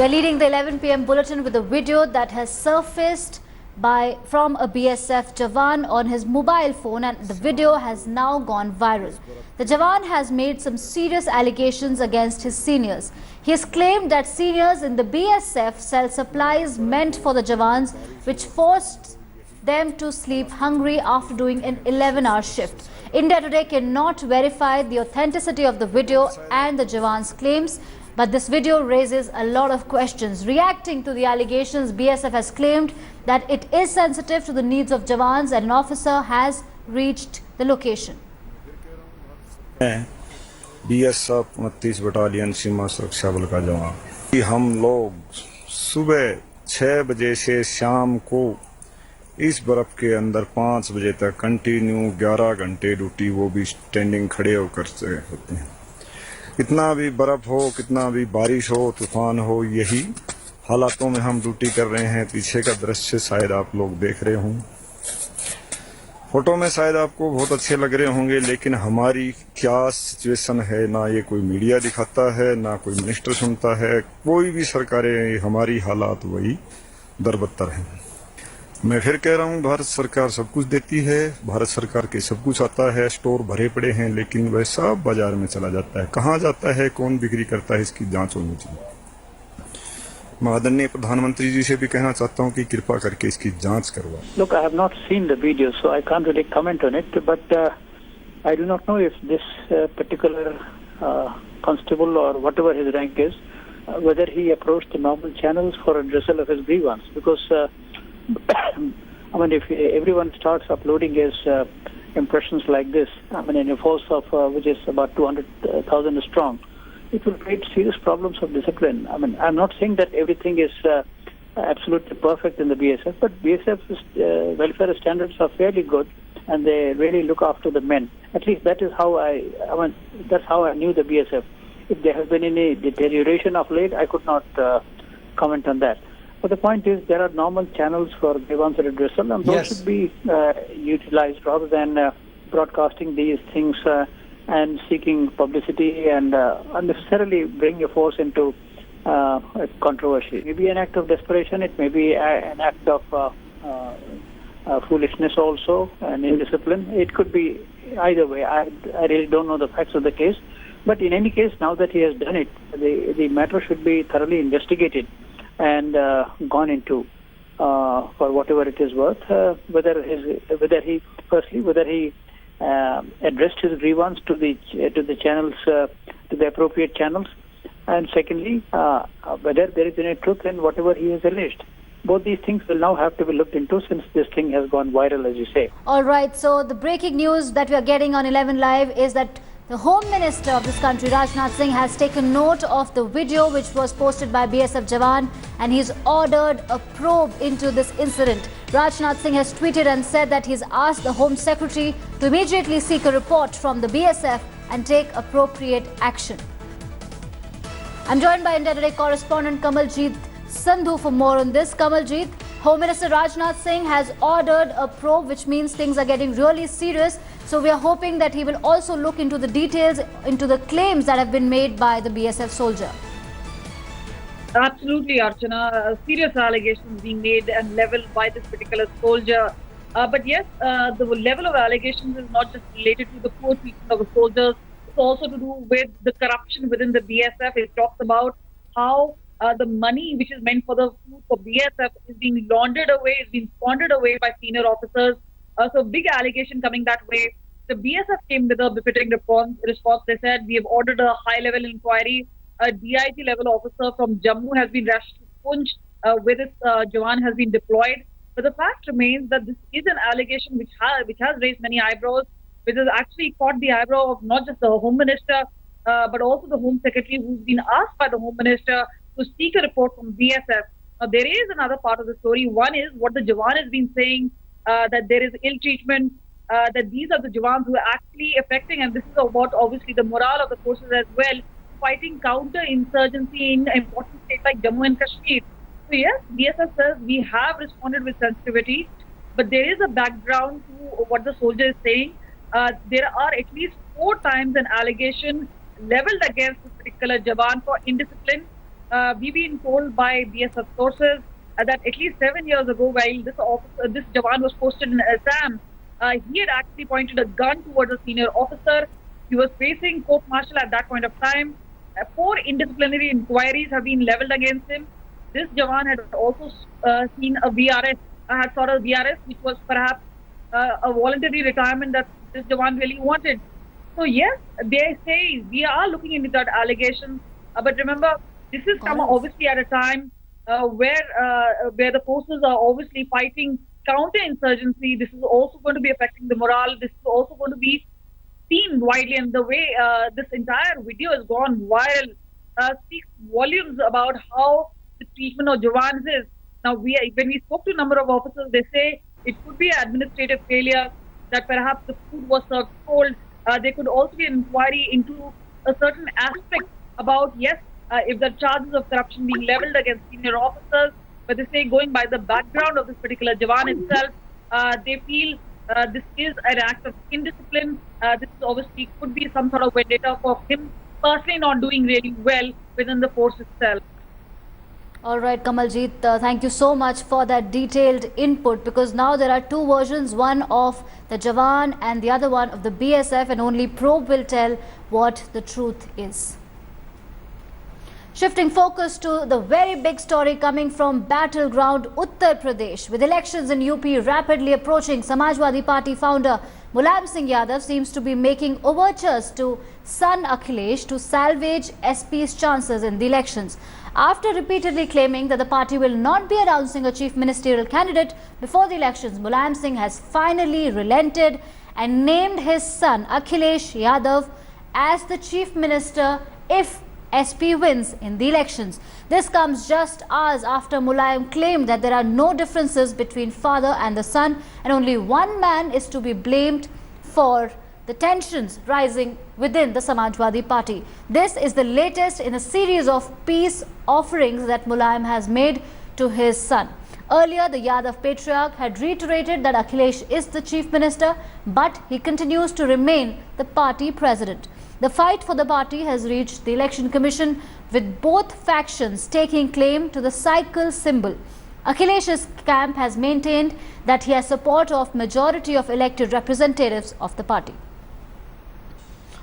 We're leading the 11 p.m. bulletin with a video that has surfaced from a BSF Jawan on his mobile phone, and the video has now gone viral. The Jawan has made some serious allegations against his seniors. He has claimed that seniors in the BSF sell supplies meant for the Jawans, which forced them to sleep hungry after doing an 11-hour shift. India Today cannot verify the authenticity of the video and the Jawan's claims, but this video raises a lot of questions. Reacting to the allegations, BSF has claimed that it is sensitive to the needs of Jawans and an officer has reached the location. BSF 29 battalion सीमा सुरक्षा बल का जवान। हम लोग सुबह 6 बजे से शाम को इस बर्फ के अंदर 5 बजे तक कंटिन्यू 11 घंटे ड्यूटी, वो भी स्टैंडिंग खड़े होकर से होते हैं। कितना भी बर्फ हो, कितना भी बारिश हो, तूफान हो, यही हालातों में हम ड्यूटी कर रहे हैं। पीछे का दृश्य शायद आप लोग देख रहे हों, फोटो में शायद आपको बहुत अच्छे लग रहे होंगे, लेकिन हमारी क्या सिचुएशन है ना ये कोई मीडिया दिखाता है, ना कोई मिनिस्टर सुनता है, कोई भी सरकारें। हमारी हालात वही दरबत्तर हैं। मैं फिर कह रहा हूँ, भारत सरकार सब कुछ देती है, भारत सरकार के सब कुछ आता है, स्टोर भरे पड़े हैं, लेकिन वह सब बाजार में चला जाता है। कहाँ जाता है, कौन बिक्री करता है, इसकी जांच होनी चाहिए। मैं आदरणीय प्रधानमंत्री जी से भी कहना चाहता हूँ कि कृपा करके इसकी जांच करवाएं। Look, I have not seen the video, so I can't really comment on it. But I do not know if this particular constable or whatever his rank is, whether he approached the normal channels for a addressal of his grievance. Because I mean, if everyone starts uploading his impressions like this, I mean, in a force of which is about 200,000 strong, it will create serious problems of discipline. I mean, I'm not saying that everything is absolutely perfect in the BSF, but BSF's welfare standards are fairly good, and they really look after the men. At least that is how I mean, that's how I knew the BSF. If there has been any deterioration of late, I could not comment on that. But the point is, there are normal channels for grievance redressal, and those should be utilized rather than broadcasting these things and seeking publicity and unnecessarily bring a force into controversy. It may be an act of desperation, it may be an act of foolishness also, and indiscipline. It could be either way. I really don't know the facts of the case. But in any case, now that he has done it, the matter should be thoroughly investigated and gone into for whatever it is worth. Whether he addressed his grievance to the channels, to the appropriate channels, and secondly, whether there is any truth in whatever he has alleged. Both these things will now have to be looked into since this thing has gone viral, as you say. All right, so the breaking news that we are getting on 11 Live is that the Home Minister of this country, Rajnath Singh, has taken note of the video which was posted by BSF Jawan, and he's ordered a probe into this incident. Rajnath Singh has tweeted and said that he's asked the Home Secretary to immediately seek a report from the BSF and take appropriate action. I'm joined by India Today correspondent Kamaljeet Sandhu for more on this. Kamaljeet, Home Minister Rajnath Singh has ordered a probe, which means things are getting really serious. So we are hoping that he will also look into the details, into the claims that have been made by the BSF soldier. Absolutely, Archana. Serious allegations being made and leveled by this particular soldier. But yes, the level of allegations is not just related to the poor treatment of the soldiers. It's also to do with the corruption within the BSF. It talks about how the money which is meant for the food for BSF is being laundered away, is being squandered away by senior officers. So big allegation coming that way. The BSF came with a befitting response. They said, we have ordered a high-level inquiry. A DIG level officer from Jammu has been rushed to Punj, where this Jawan has been deployed. But the fact remains that this is an allegation which has raised many eyebrows, which has actually caught the eyebrow of not just the Home Minister, but also the Home Secretary, who's been asked by the Home Minister to seek a report from BSF. Now, there is another part of the story. One is what the Jawan has been saying, that there is ill treatment, that these are the Jawans who are actually affecting, and this is about obviously the morale of the forces as well, fighting counter-insurgency in important states like Jammu and Kashmir. So yes, BSF says we have responded with sensitivity, but there is a background to what the soldier is saying. There are at least 4 times an allegation leveled against this particular Jawan for indiscipline. we've been told by BSF sources that at least 7 years ago, while this Jawan was posted in Assam, he had actually pointed a gun towards a senior officer. He was facing court-martial at that point of time. 4 indisciplinary inquiries have been leveled against him. This Jawan had also seen a VRS, had sought a VRS, which was perhaps a voluntary retirement that this Jawan really wanted. So yes, they say we are looking into that allegation. But remember, this is come obviously at a time where the forces are obviously fighting counter-insurgency. This is also going to be affecting the morale. This is also going to be seen widely, and the way this entire video has gone viral speaks volumes about how the treatment of Jawans is. Now, when we spoke to a number of officers, they say it could be administrative failure, that perhaps the food was served cold. There could also be an inquiry into a certain aspect about, yes, if the charges of corruption being leveled against senior officers, but they say going by the background of this particular Jawan itself, they feel this is an act of indiscipline. This obviously could be some sort of vendetta for him personally not doing really well within the force itself. All right, Kamaljeet, thank you so much for that detailed input, because now there are 2 versions, one of the Jawan and the other one of the BSF, and only probe will tell what the truth is. Shifting focus to the very big story coming from battleground Uttar Pradesh. With elections in UP rapidly approaching, Samajwadi Party founder Mulayam Singh Yadav seems to be making overtures to son Akhilesh to salvage SP's chances in the elections. After repeatedly claiming that the party will not be announcing a chief ministerial candidate before the elections, Mulayam Singh has finally relented and named his son Akhilesh Yadav as the chief minister if SP wins in the elections. This comes just hours after Mulayam claimed that there are no differences between father and the son, and only one man is to be blamed for the tensions rising within the Samajwadi Party. This is the latest in a series of peace offerings that Mulayam has made to his son. Earlier, the Yadav patriarch had reiterated that Akhilesh is the chief minister, but he continues to remain the party president. The fight for the party has reached the Election Commission, with both factions taking claim to the cycle symbol. Akhilesh's camp has maintained that he has support of majority of elected representatives of the party.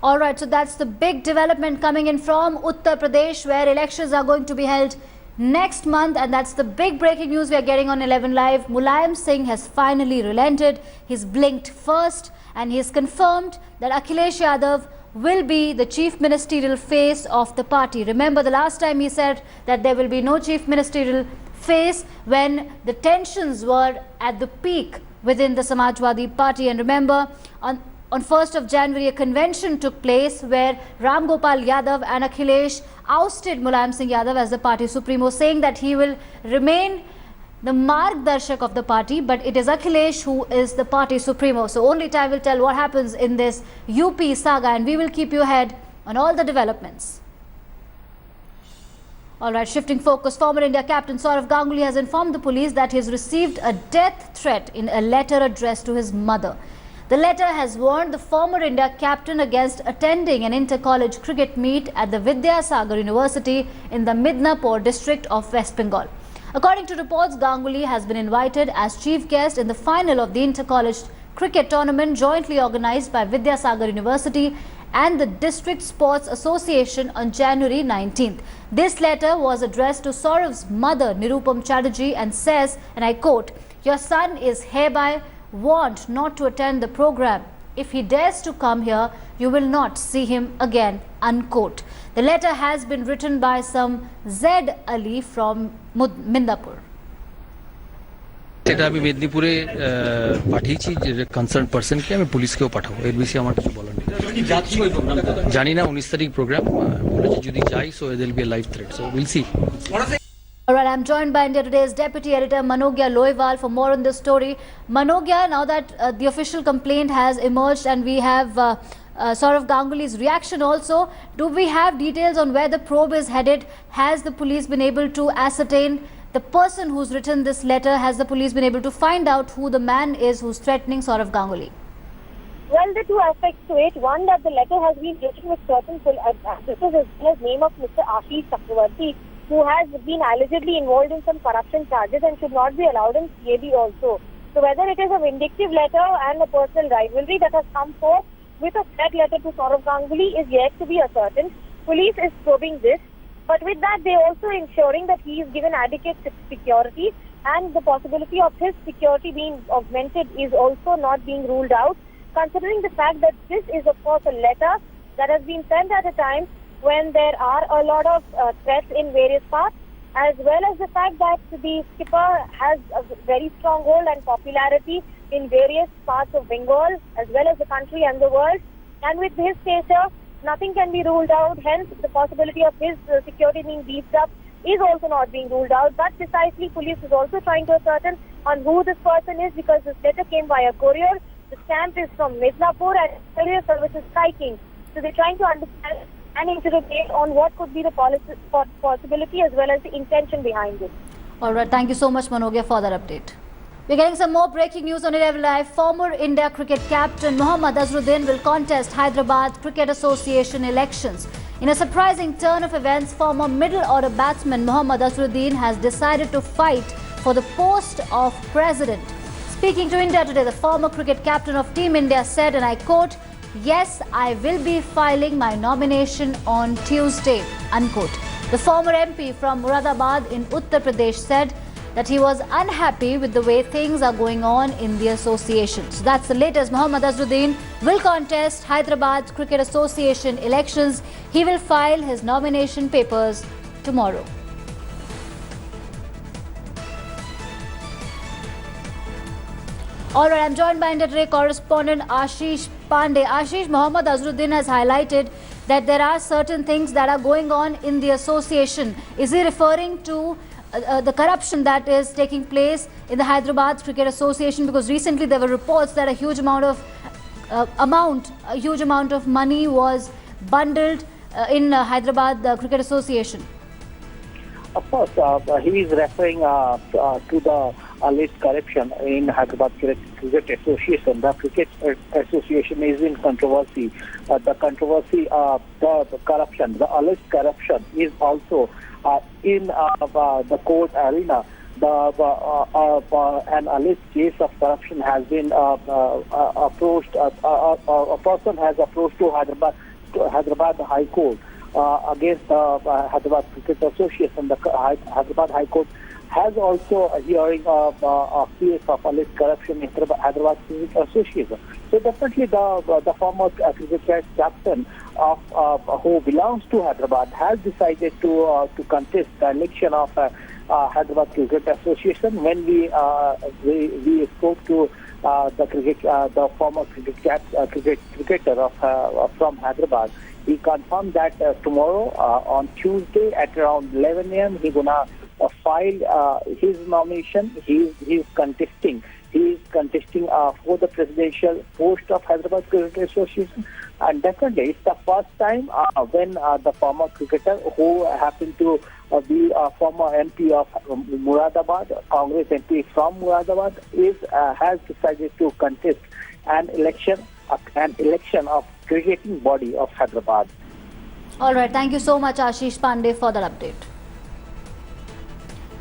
Alright, so that's the big development coming in from Uttar Pradesh, where elections are going to be held next month, and that's the big breaking news we are getting on 11 Live. Mulayam Singh has finally relented. He's blinked first, and he has confirmed that Akhilesh Yadav will be the chief ministerial face of the party. Remember, the last time he said that there will be no chief ministerial face when the tensions were at the peak within the Samajwadi Party. And remember, on 1st of January, a convention took place where Ram Gopal Yadav and Akhilesh ousted Mulayam Singh Yadav as the party supremo, saying that he will remain the Margdarshak of the party, but it is Akhilesh who is the party supremo. So only time will tell what happens in this UP saga, and we will keep you ahead on all the developments. Alright, shifting focus, former India captain Sourav Ganguly has informed the police that he has received a death threat in a letter addressed to his mother. The letter has warned the former India captain against attending an inter-college cricket meet at the Vidyasagar University in the Midnapur district of West Bengal. According to reports, Ganguly has been invited as chief guest in the final of the inter-college cricket tournament jointly organized by Vidyasagar University and the District Sports Association on January 19th. This letter was addressed to Saurav's mother, Nirupam Chatterjee, and says, and I quote, "Your son is hereby warned not to attend the program. If he dares to come here, you will not see him again," unquote. The letter has been written by some Z Ali from Mindapur. এটা আমি মেদিনীপুরে পাঠিয়েছি যে concern পারসনকে, আমি পুলিশকেও পাঠাবো, এর বেশি আমার কিছু বলার নেই। জানি না 19 তারিখ প্রোগ্রাম বলেছে, যদি যাই so there will be a live threat, so will see. Alright, I'm joined by India Today's deputy editor Manogya Loiwal for more on this story. Manogya, now that the official complaint has emerged and we have Sourav Ganguly's reaction also, do we have details on where the probe is headed? Has the police been able to ascertain the person who's written this letter? Has the police been able to find out who the man is who's threatening Sourav Ganguly? Well, there are 2 aspects to it. One, that the letter has been written with certain addresses as well as name of Mr. Ashish Chakravarti, who has been allegedly involved in some corruption charges and should not be allowed in CAD also. So whether it is a vindictive letter and a personal rivalry that has come forth with a threat letter to Saurav Ganguly is yet to be ascertained. Police is probing this, but with that they also ensuring that he is given adequate security, and the possibility of his security being augmented is also not being ruled out, considering the fact that this is of course a letter that has been sent at a time when there are a lot of threats in various parts, as well as the fact that the skipper has a very strong hold and popularity in various parts of Bengal as well as the country and the world. And with his stature, nothing can be ruled out. Hence, the possibility of his security being beefed up is also not being ruled out. But precisely, police is also trying to ascertain on who this person is, because this letter came via courier. The stamp is from Midnapur and courier service is striking. So they're trying to understand and interrogate on what could be the possibility as well as the intention behind it. All right, thank you so much, Manogia, for that update. We're getting some more breaking news on 11 Live. Former India cricket captain Mohammad Azharuddin will contest Hyderabad Cricket Association elections. In a surprising turn of events, former middle order batsman Mohammad Azharuddin has decided to fight for the post of president. Speaking to India Today, the former cricket captain of Team India said, and I quote, "Yes, I will be filing my nomination on Tuesday," unquote. The former MP from Muradabad in Uttar Pradesh said that he was unhappy with the way things are going on in the association. So that's the latest. Mohammad Azharuddin will contest Hyderabad Cricket Association elections. He will file his nomination papers tomorrow. All right, I'm joined by India Today correspondent Ashish Pandey. Ashish, Mohammad Azharuddin has highlighted that there are certain things that are going on in the association. Is he referring to the corruption that is taking place in the Hyderabad Cricket Association? Because recently there were reports that a huge amount of money was bundled in Hyderabad Cricket Association. Of course, he is referring to the alleged corruption in Hyderabad Cricket Association. The Cricket Association is in controversy. The corruption, the alleged corruption is also in the court arena. An alleged case of corruption has been approached. A person has approached to Hyderabad High Court against the Hyderabad Cricket Association. The Hyderabad High Court has also a hearing of a case of alleged corruption in Hyderabad Cricket Association. So definitely the former cricket captain who belongs to Hyderabad has decided to contest the election of Hyderabad Cricket Association. When we spoke to the former cricketer from Hyderabad, he confirmed that tomorrow on Tuesday at around 11 a.m. he's gonna file his nomination. He is contesting for the presidential post of Hyderabad Cricket Association. And definitely it's the first time when the former cricketer, who happened to be a former MP of Muradabad, Congress MP from Muradabad, has decided to contest an election of cricketing body of Hyderabad. All right, thank you so much, Ashish Pandey, for that update.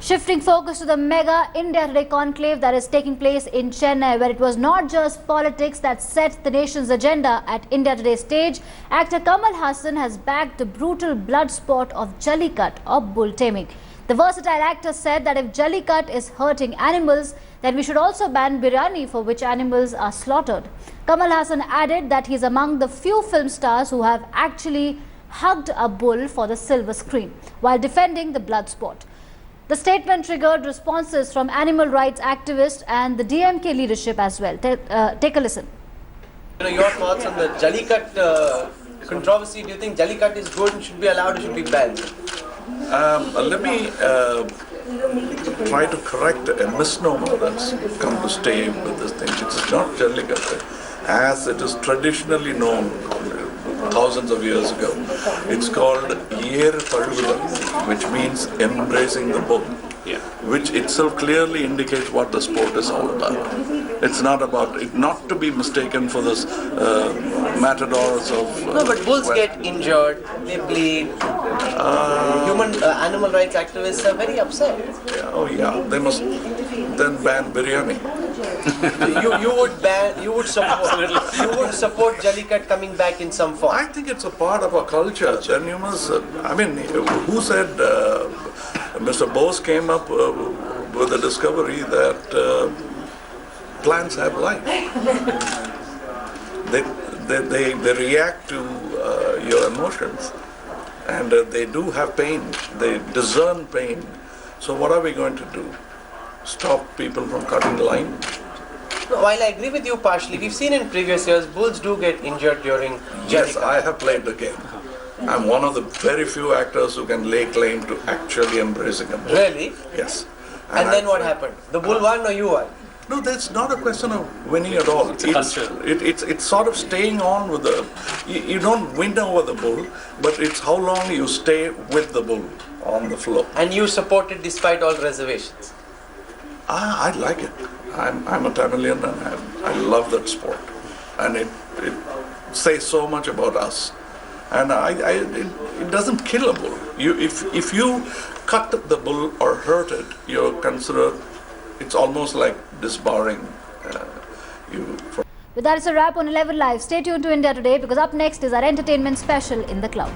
Shifting focus to the mega India Today conclave that is taking place in Chennai, where it was not just politics that set the nation's agenda at India Today stage. Actor Kamal Haasan has backed the brutal blood sport of Jallicut, or bull taming. The versatile actor said that if Jallicut is hurting animals, then we should also ban biryani, for which animals are slaughtered. Kamal Haasan added that he is among the few film stars who have actually hugged a bull for the silver screen while defending the blood sport. The statement triggered responses from animal rights activists and the DMK leadership as well. Take a listen. Your thoughts on the Jallicut controversy? Do you think Jallicut is good and should be allowed or should be banned? Let me try to correct a misnomer that's come to stay with this thing. It is not Jallicut as it is traditionally known thousands of years ago. It's called Yer Paluvulam, which means embracing the bull, which itself clearly indicates what the sport is all about. It's not about it not to be mistaken for this matadors of. No, but bulls get injured, they bleed. Animal rights activists are very upset. Yeah, oh yeah, they must then ban biryani. you would support Jallikat coming back in some form. I think it's a part of our culture. Then you must. I mean, who said Mr. Bose came up with the discovery that plants have life. They react to your emotions, and they do have pain. They discern pain. So what are we going to do? Stop people from cutting the line? While I agree with you partially, we've seen in previous years bulls do get injured during Yes, Jallikat. I have played the game. I'm one of the very few actors who can lay claim to actually embracing a bull. Really? Yes. And then what happened? The bull won or you won? No, that's not a question of winning at all. It's sort of staying on with the. You don't win over the bull, but it's how long you stay with the bull on the floor. And you supported despite all reservations? I like it. I'm a Tamilian and I love that sport. And it says so much about us. And it doesn't kill a bull. If you cut the bull or hurt it, you're considered. It's almost like disbarring you. With that, it's a wrap on 11 Live. Stay tuned to India Today because up next is our entertainment special in the cloud.